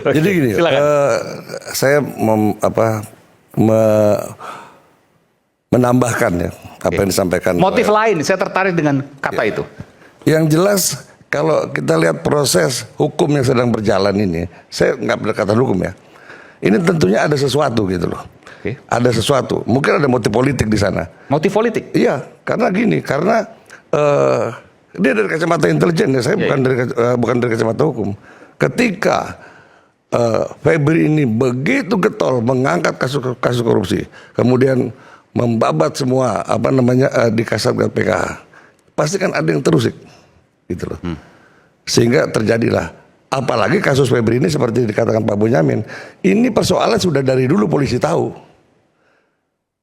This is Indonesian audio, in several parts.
Jadi gini, saya menambahkan ya apa yang disampaikan. Motif lain, saya tertarik dengan kata itu. Yang jelas kalau kita lihat proses hukum yang sedang berjalan ini, saya nggak berdekatan hukum ya. Ini tentunya ada sesuatu gitu loh. Ada sesuatu, mungkin ada motif politik di sana. Motif politik? Iya, karena gini, karena dia dari kacamata intelijen ya, saya bukan dari kacamata hukum. Ketika Febri ini begitu getol mengangkat kasus korupsi, kemudian membabat semua di kasat PKH, pasti kan ada yang terusik, gitu loh. Sehingga terjadilah, apalagi kasus Febri ini seperti dikatakan Pak Bonyamin, ini persoalan sudah dari dulu polisi tahu.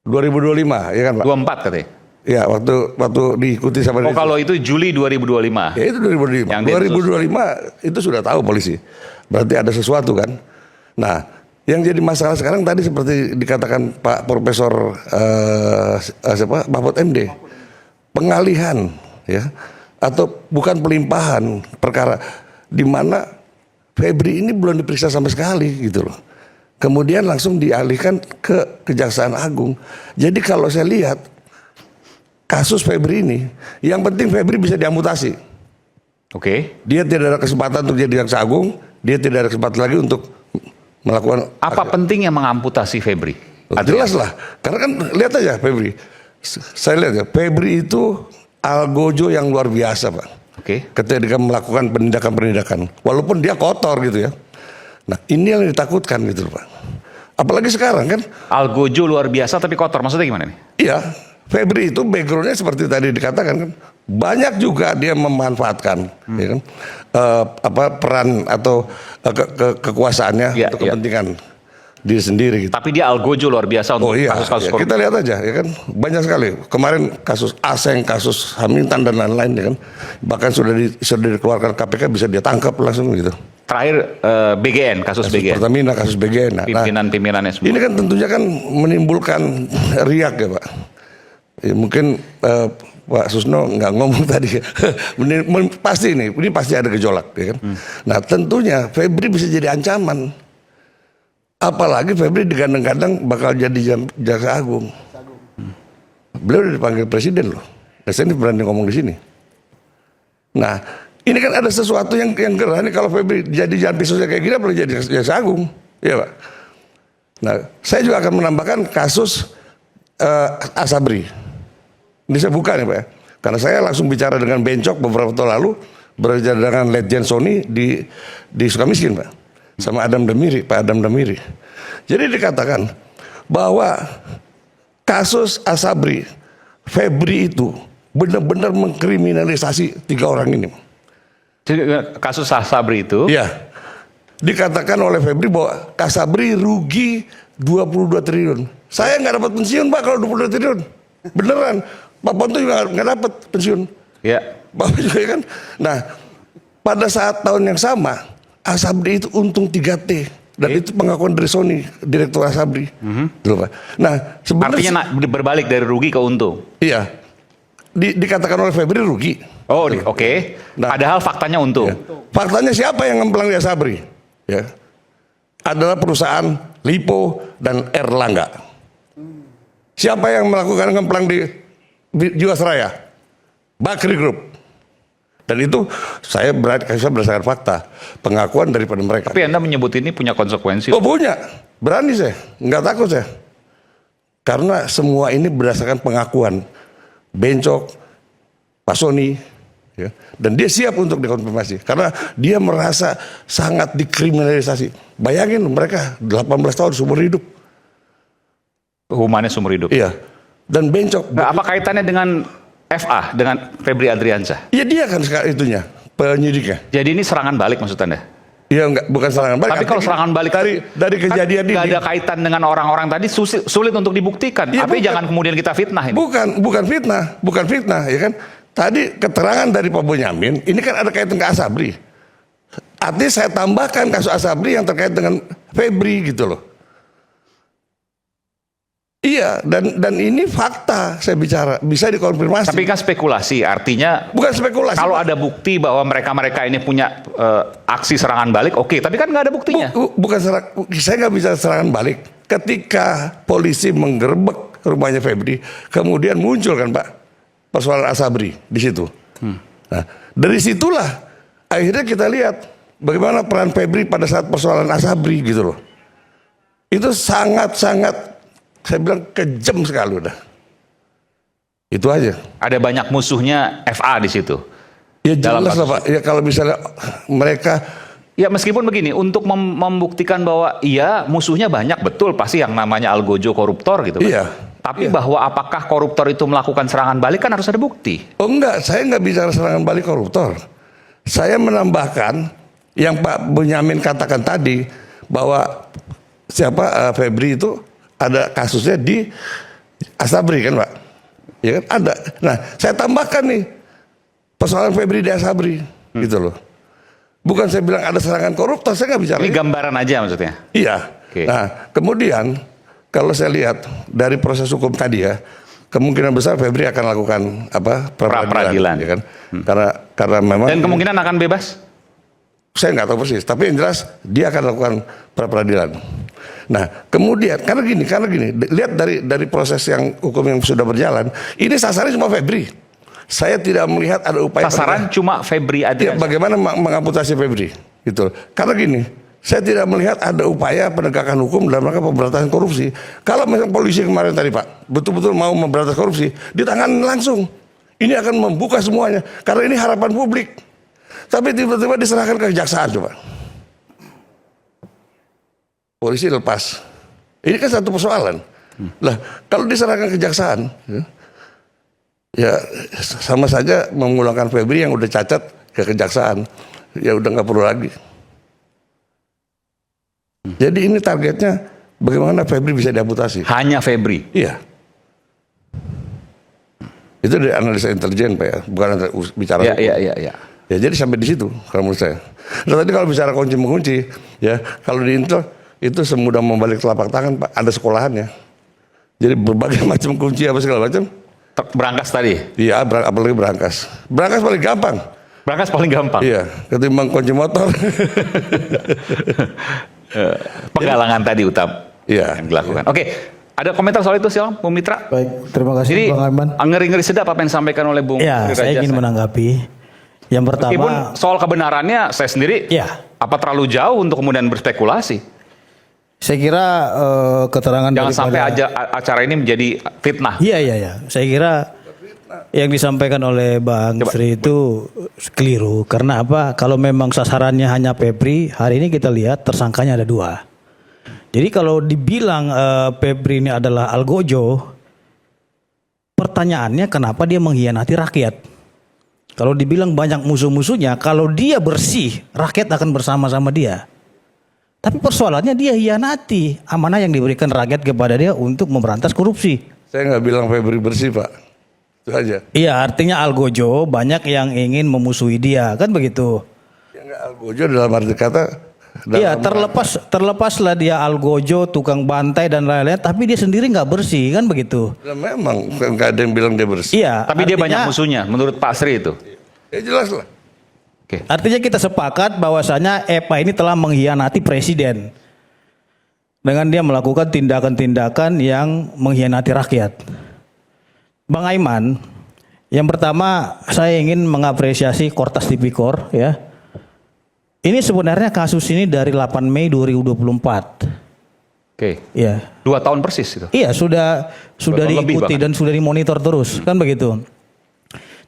2025 ya kan Pak? 24 katanya. Ya, waktu diikuti sama kalau itu Juli 2025. Ya itu 2025. Yang 2025 itu sudah tahu polisi. Berarti ada sesuatu kan. Nah, yang jadi masalah sekarang tadi seperti dikatakan Pak Profesor Mahfud MD. Pengalihan ya atau bukan pelimpahan perkara di mana Febri ini belum diperiksa sama sekali gitu loh. Kemudian langsung dialihkan ke Kejaksaan Agung. Jadi kalau saya lihat kasus Febri ini, yang penting Febri bisa diamputasi. Oke. Dia tidak ada kesempatan untuk jadi Jaksa Agung, dia tidak ada kesempatan lagi untuk melakukan. Apa pentingnya mengamputasi Febri? Jelas lah, karena kan lihat aja Febri. Saya lihat ya, Febri itu algojo yang luar biasa Pak. Oke. Ketika dia melakukan penindakan-penindakan, walaupun dia kotor gitu ya. Nah ini yang ditakutkan gitu Pak. Apalagi sekarang kan. Algojo luar biasa tapi kotor, maksudnya gimana nih? Iya, Febri itu backgroundnya seperti tadi dikatakan kan. Banyak juga dia memanfaatkan ya kan, peran atau kekuasaannya untuk kepentingan diri sendiri gitu. Tapi dia algojo luar biasa untuk kasus-kasus korupsi. Kita lihat aja ya kan, banyak sekali. Kemarin kasus Aseng, kasus Hamilton dan lain-lain ya kan. Bahkan sudah dikeluarkan KPK, bisa dia tangkap langsung gitu. Terakhir BGN, kasus BGN. Pertamina, kasus BGN. Nah, pimpinan-pimpinannya semua. Ini kan tentunya kan menimbulkan riak ya Pak. Ya, mungkin Pak Susno nggak ngomong tadi. Pasti ini pasti ada gejolak ya kan. Nah tentunya Febri bisa jadi ancaman. Apalagi Febri digadang-gadang bakal jadi Jaksa Agung. Beliau udah dipanggil presiden loh. Dan saya ini berani ngomong di sini. Nah, ini kan ada sesuatu yang gerah nih kalau Febri jadi jalan pisaunya kayak gini, perlu jadi Jaksa Agung, ya Pak. Nah, saya juga akan menambahkan kasus Asabri. Ini saya buka nih Pak ya. Karena saya langsung bicara dengan Bencok beberapa tahun lalu, berbicara dengan Letjen Sony di Sukamiskin Pak. Sama Pak Adam Damiri. Jadi dikatakan bahwa kasus Asabri, Febri itu benar-benar mengkriminalisasi 3 orang ini. Jadi kasus Asabri itu? Iya. Dikatakan oleh Febri bahwa Asabri rugi 22 triliun. Saya nggak dapat pensiun Pak kalau 22 triliun. Beneran. Pak Ponto juga nggak dapat pensiun. Iya. Bapak juga kan. Nah, pada saat tahun yang sama, Asabri itu untung 3T. Dan itu pengakuan dari Sony, Direktur Asabri. Pak. Nah, artinya berbalik dari rugi ke untung? Iya. Dikatakan oleh Febri rugi. Oh, oke. Nah, padahal faktanya untung. Ya. Faktanya siapa yang ngemplang di Asabri? Ya. Adalah perusahaan Lipo dan Erlangga. Siapa yang melakukan ngemplang di Jiwasraya? Bakri Group. Dan itu saya berdasarkan fakta, pengakuan daripada mereka. Tapi Anda menyebut ini punya konsekuensi? Oh punya, berani saya, nggak takut saya. Karena semua ini berdasarkan pengakuan Bencok, Pak Sony, ya. Dan dia siap untuk dikonfirmasi. Karena dia merasa sangat dikriminalisasi. Bayangin mereka 18 tahun seumur hidup. Hukumannya seumur hidup? Iya. Dan Bencok. Nah, apa kaitannya dengan FA, dengan Febri Adriansyah? Iya dia kan sekarang itunya, penyidiknya. Jadi ini serangan balik maksud Anda? Iya enggak, bukan serangan balik. Tapi kalau serangan balik dari kejadian ini nggak ada kaitan dengan orang-orang tadi, sulit untuk dibuktikan. Ya, tapi jangan kemudian kita fitnah ini. Bukan fitnah, ya kan? Tadi keterangan dari Pak Bonyamin, ini kan ada kaitan ke Asabri. Artinya saya tambahkan kasus Asabri yang terkait dengan Febri gitu loh. Iya, dan ini fakta saya bicara, bisa dikonfirmasi. Tapi kan spekulasi, artinya Bukan spekulasi. kalau ada bukti bahwa mereka-mereka ini punya aksi serangan balik, oke. Tapi kan nggak ada buktinya. Bukan saya nggak bisa serangan balik. Ketika polisi menggerebek rumahnya Febri, kemudian muncul kan Pak persoalan Asabri di situ. Nah, dari situlah akhirnya kita lihat bagaimana peran Febri pada saat persoalan Asabri gitu loh. Itu sangat-sangat, saya bilang kejam sekali udah. Itu aja. Ada banyak musuhnya FA di situ. Ya jelas lah Pak. Ya kalau misalnya mereka, ya meskipun begini, untuk membuktikan bahwa iya musuhnya banyak, betul pasti yang namanya Algojo koruptor gitu kan. iya. Tapi bahwa apakah koruptor itu melakukan serangan balik kan harus ada bukti. Oh enggak, saya enggak bicara serangan balik koruptor. Saya menambahkan yang Pak Bonyamin katakan tadi bahwa Febri itu ada kasusnya di Asabri kan Pak? Ya kan ada. Nah saya tambahkan nih persoalan Febri di Asabri gitu loh. Bukan saya bilang ada serangan koruptor, saya nggak bicara. Ini gambaran aja maksudnya. Iya. Oke. Nah kemudian kalau saya lihat dari proses hukum tadi ya, kemungkinan besar Febri akan lakukan pra-peradilan, ya kan? Karena memang. Dan kemungkinan akan bebas? Saya nggak tahu persis, tapi yang jelas dia akan lakukan pra-peradilan. Nah, kemudian karena gini, lihat dari proses yang hukum yang sudah berjalan, ini sasarannya cuma Febri. Saya tidak melihat ada upaya sasaran cuma Febri Ya, aja. bagaimana mengamputasi Febri, gitu. Karena gini, saya tidak melihat ada upaya penegakan hukum dalam rangka pemberantasan korupsi. Kalau misalnya polisi kemarin tadi Pak, betul-betul mau memberantas korupsi, ditangani langsung. Ini akan membuka semuanya, karena ini harapan publik. Tapi tiba-tiba diserahkan ke kejaksaan coba. Polisi lepas. Ini kan satu persoalan. Lah, kalau diserahkan ke kejaksaan, ya sama saja memulangkan Febri yang udah cacat ke kejaksaan. Ya udah nggak perlu lagi. Jadi ini targetnya bagaimana Febri bisa diamputasi. Hanya Febri? Iya. Itu dari analisa intelijen Pak ya, bukan bicara hukum. Iya. Ya jadi sampai di situ kalau menurut saya. Nah tadi kalau bicara kunci mengunci, ya kalau di Intel itu semudah membalik telapak tangan Pak, ada sekolahannya. Jadi berbagai macam kunci apa segala macam. Berangkas tadi? Iya, apalagi berangkas. Berangkas paling gampang. Berangkas paling gampang? Iya, ketimbang kunci motor. Penggalangan tadi Utap yang dilakukan. Oke, ada komentar soal itu silakan Bung Mitra. Baik, terima kasih Jadi, Bang Arman. ngeri-ngeri sedap apa yang disampaikan oleh Bung Ya, saya ingin menanggapi. Yang pertama, meskipun soal kebenarannya saya sendiri, apa terlalu jauh untuk kemudian berspekulasi? Saya kira keterangan jangan sampai acara ini menjadi fitnah. Iya. Saya kira yang disampaikan oleh Bang Sri itu keliru. Karena apa? Kalau memang sasarannya hanya Febri, hari ini kita lihat tersangkanya ada 2. Jadi kalau dibilang Febri ini adalah Algojo, pertanyaannya kenapa dia mengkhianati rakyat? Kalau dibilang banyak musuh-musuhnya, kalau dia bersih, rakyat akan bersama-sama dia. Tapi persoalannya dia hianati amanah yang diberikan rakyat kepada dia untuk memberantas korupsi. Saya nggak bilang Febri bersih Pak, itu aja. Iya, artinya Algojo banyak yang ingin memusuhi dia, kan begitu? Ya nggak Algojo dalam arti kata. Iya, terlepaslah dia Algojo, tukang bantai dan lain-lain, tapi dia sendiri nggak bersih, kan begitu? Ya, memang nggak ada yang bilang dia bersih. Iya. Tapi dia banyak musuhnya, menurut Pak Sri itu. Ya jelas lah. Artinya kita sepakat bahwasanya EPA ini telah mengkhianati presiden dengan dia melakukan tindakan-tindakan yang mengkhianati rakyat. Bang Aiman, yang pertama saya ingin mengapresiasi Kortas Tipikor ya. Ini sebenarnya kasus ini dari 8 Mei 2024. Oke. Iya. 2 tahun persis itu. Iya, sudah diikuti dan sudah dimonitor terus, kan begitu.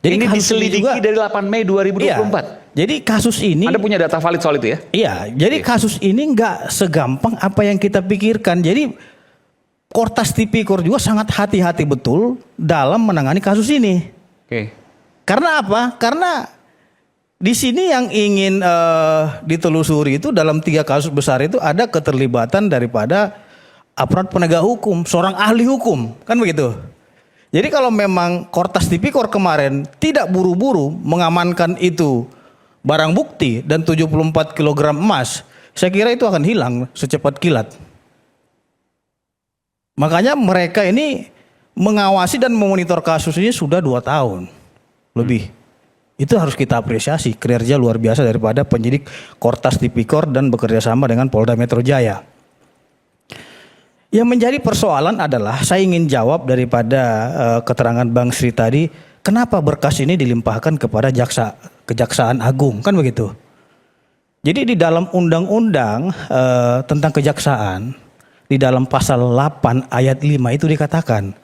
Jadi ini diselidiki juga, dari 8 Mei 2024. Iya, jadi kasus ini, Anda punya data valid soal itu ya? Iya, jadi kasus ini nggak segampang apa yang kita pikirkan. Jadi Kortas Tipikor juga sangat hati-hati betul dalam menangani kasus ini. Oke. Karena apa? Karena di sini yang ingin ditelusuri itu dalam 3 kasus besar itu ada keterlibatan daripada aparat penegak hukum, seorang ahli hukum, kan begitu. Jadi kalau memang Kortas Tipikor kemarin tidak buru-buru mengamankan itu barang bukti dan 74 kg emas, saya kira itu akan hilang secepat kilat. Makanya mereka ini mengawasi dan memonitor kasus ini sudah 2 tahun lebih. Itu harus kita apresiasi kinerja luar biasa daripada penyidik Kortas Tipikor dan bekerja sama dengan Polda Metro Jaya. Yang menjadi persoalan adalah saya ingin jawab daripada keterangan Bang Sri tadi, kenapa berkas ini dilimpahkan kepada Kejaksaan Agung, kan begitu. Jadi di dalam undang-undang tentang kejaksaan, di dalam pasal 8 ayat 5 itu dikatakan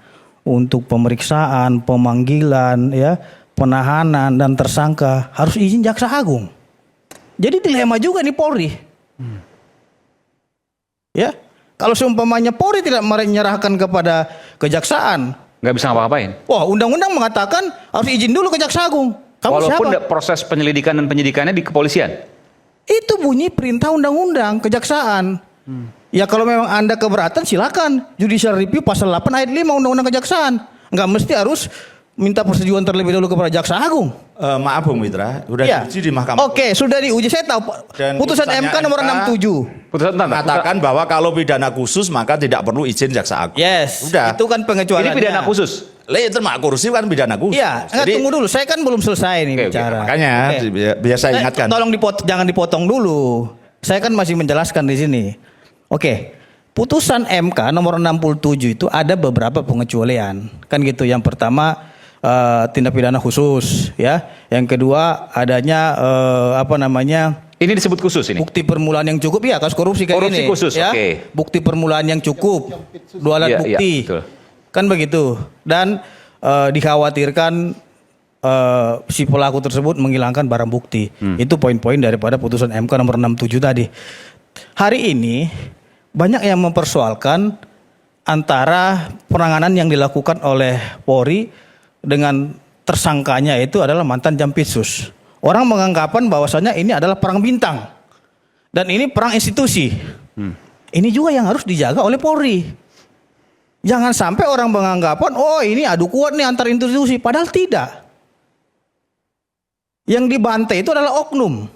untuk pemeriksaan, pemanggilan, ya, penahanan dan tersangka harus izin Jaksa Agung. Jadi dilema juga nih Polri. Ya, kalau seumpamanya Polri tidak menyerahkan kepada kejaksaan, Nggak bisa ngapa-ngapain. wah, undang-undang mengatakan harus izin dulu ke Jaksa Agung. Kamu Walaupun siapa? proses penyelidikan dan penyidikannya di kepolisian. Itu bunyi perintah undang-undang kejaksaan. Ya kalau memang Anda keberatan silakan judicial review pasal 8 ayat 5 undang-undang kejaksaan. Nggak mesti harus minta persetujuan terlebih dahulu kepada Jaksa Agung. Maaf Bung Mitra, sudah Iya. diuji di Mahkamah. Oke, sudah diuji. Saya tahu Dan putusan putusannya MK nomor MK 67. Putusan mengatakan bahwa kalau pidana khusus maka tidak perlu izin Jaksa Agung. Yes. Udah. Itu kan pengecualiannya. Ini pidana khusus. Itu mak kursi kan pidana khusus. Iya, enggak, Jadi tunggu dulu. Saya kan belum selesai nih Oke, bicara. makanya biar saya ingatkan. Tolong jangan dipotong dulu. Saya kan masih menjelaskan di sini. Oke. Putusan MK nomor 67 itu ada beberapa pengecualian. Kan gitu. Yang pertama tindak pidana khusus, ya. Yang kedua adanya Ini disebut khusus ini. bukti permulaan yang cukup, ya, kasus korupsi kayak Korupsi gini, khusus, ya. oke. Bukti permulaan yang cukup, 2 alat Iya, iya, bukti, betul. kan begitu. Dan dikhawatirkan si pelaku tersebut menghilangkan barang bukti. Itu poin-poin daripada putusan MK nomor 67 tadi. Hari ini banyak yang mempersoalkan antara penanganan yang dilakukan oleh Polri dengan tersangkanya itu adalah mantan Jampitsus. Orang menganggapan bahwasanya ini adalah perang bintang. Dan ini perang institusi. Ini juga yang harus dijaga oleh Polri. Jangan sampai orang menganggapan, oh ini adu kuat nih antar institusi. Padahal tidak. Yang dibantai itu adalah oknum.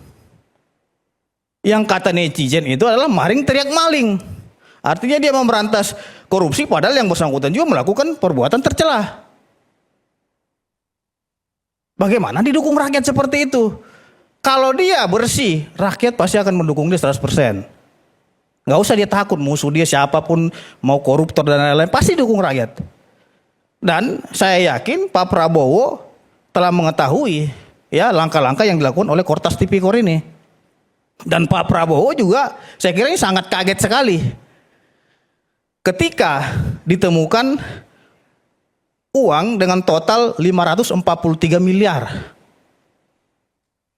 Yang kata netizen itu adalah maling teriak maling. Artinya dia memberantas korupsi padahal yang bersangkutan juga melakukan perbuatan tercela. Bagaimana didukung rakyat seperti itu? Kalau dia bersih, rakyat pasti akan mendukung dia 100%. Nggak usah dia takut musuh dia siapapun, mau koruptor dan lain-lain, pasti dukung rakyat. Dan saya yakin Pak Prabowo telah mengetahui ya langkah-langkah yang dilakukan oleh Kortas Tipikor ini. Dan Pak Prabowo juga saya kira ini sangat kaget sekali ketika ditemukan uang dengan total 543 miliar.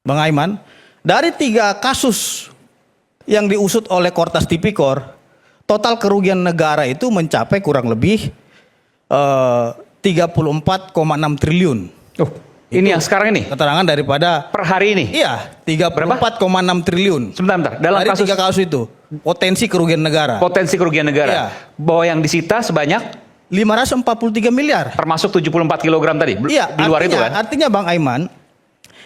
Bang Aiman, dari 3 kasus yang diusut oleh Kortas Tipikor, total kerugian negara itu mencapai kurang lebih 34,6 triliun. Oh, ini yang sekarang ini. Keterangan daripada Per hari ini. iya 34,6 triliun. Sebentar. Dalam Dari kasus 3 kasus itu potensi kerugian negara. potensi kerugian negara. Iya. Bahwa yang disita sebanyak 543 miliar. termasuk 74 kg tadi. Iya, Di luar artinya, itu kan. Artinya Bang Aiman,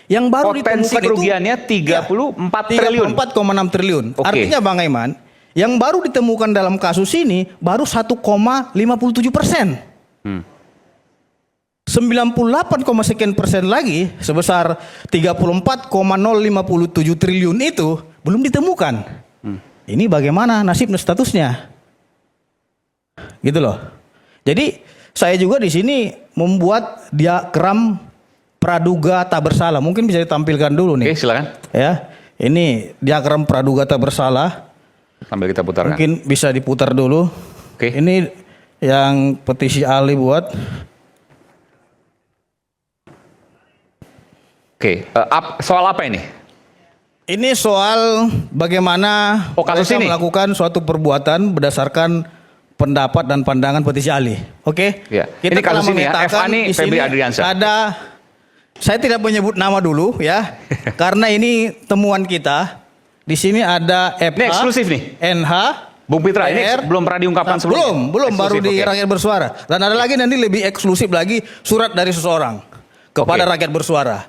yang baru Potensi ditemukan kerugiannya itu 34 triliun. 34,6 triliun. Oke. Artinya Bang Aiman, yang baru ditemukan dalam kasus ini baru 1,57%. 98,sekian% lagi sebesar 34,057 triliun itu belum ditemukan. Ini bagaimana nasib statusnya? Gitu loh. Jadi saya juga di sini membuat diagram praduga tak bersalah. Mungkin bisa ditampilkan dulu nih. Oke, silakan. Ya. Ini diagram praduga tak bersalah. Sambil kita putarkan. Mungkin bisa diputar dulu. Oke. Ini yang petisi Ali buat. Oke, soal apa ini? Ini soal bagaimana kasus mereka ini? melakukan suatu perbuatan berdasarkan pendapat dan pandangan petisi Ali. Oke? Iya. Kita Ini kasus telah ini ya, memetakan Fani di Febri sini Adriansyah. Ada, saya tidak menyebut nama dulu ya, karena ini temuan kita. Di sini ada FH, Ini eksklusif nih. NH, Bung Pitra, ini PR. belum pernah diungkapkan sebelumnya? Belum baru Eksklusif, di oke. Rakyat Bersuara. Dan ada lagi nanti lebih eksklusif lagi surat dari seseorang kepada Oke. Rakyat Bersuara.